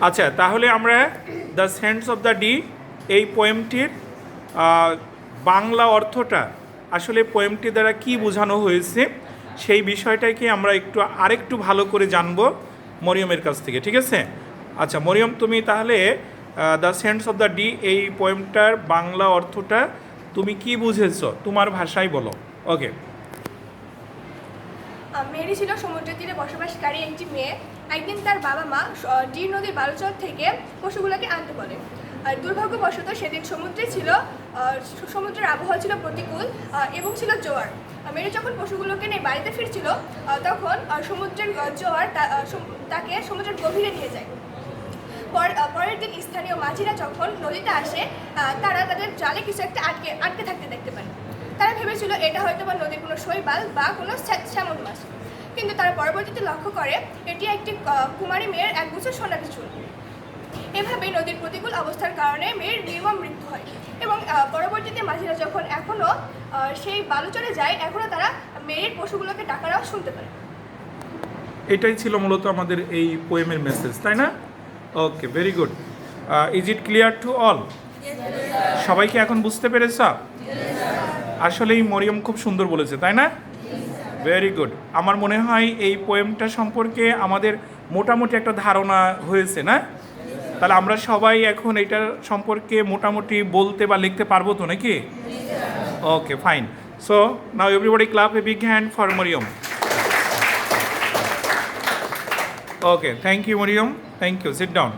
আচ্ছা, তাহলে আমরা the cents of the D এই পোয়েমটির বাংলা অর্থটা আসলে পোয়েমটি দ্বারা কি বোঝানো হয়েছে সেই বিষয়টাকে আমরা আরেকটু ভালো করে জানবো মরিয়মের কাছ থেকে, ঠিক আছে? আচ্ছা মরিয়ম, তুমি তাহলে the cents of the D এই পোয়েমটার বাংলা অর্থটা তুমি কি বুঝেছো তোমার ভাষায় বলো। ওকে। মেরি ছিল সমুদ্রের তীরে বসবাসকারী একটি মেয়ে। একদিন তার বাবা মা ডির নদীর বালুচর থেকে পশুগুলোকে আনতে বলে। আর দুর্ভাগ্যবশত সেদিন সমুদ্রের আবহাওয়া ছিল প্রতিকূল এবং ছিল জোয়ার। মেরি যখন পশুগুলোকে নিয়ে বাড়িতে ফিরছিল তখন সমুদ্রের জোয়ার তাকে সমুদ্রের গভীরে নিয়ে যায়। পরের দিন স্থানীয় মাঝিরা যখন নদীতে আসে তারা তাদের জালে কিছু একটা আটকে থাকতে দেখতে পায়। তারা ভেবেছিল এটা হয়তো বা নদীর কোনো শৈবাল বা কোনো স্যামন মাছ, কিন্তু তারা পরবর্তীতে লক্ষ্য করে এটি একটি কুমারী মেয়ের একগুচ্ছ সোনালি চুল। এভাবেই নদীর প্রতিকূল অবস্থার কারণে মেয়ের নির্মম মৃত্যু হয় এবং পরবর্তীতে মাঝিরা যখন এখনও সেই বালুচরে যায় এখনও তারা মেয়ের পশুগুলোকে ডাকার আওয়াজ শুনতে পায়। এটাই ছিল মূলত আমাদের এই পোয়েমের মেসেজ, তাই না? Okay, very good. Is it clear to all? সবাইকে এখন বুঝতে পেরেছ? আসলেই মরিয়ম খুব সুন্দর বলেছে, তাই না? Very good. আমার মনে হয় এই পোয়েমটা সম্পর্কে আমাদের মোটামুটি একটা ধারণা হয়েছে, না? তাহলে আমরা সবাই এখন এটার সম্পর্কে মোটামুটি বলতে বা লিখতে পারবো তো নাকি? Okay, fine. So now everybody clap a big hand for Mariam. Okay, thank you Mariam, thank you. Sit down.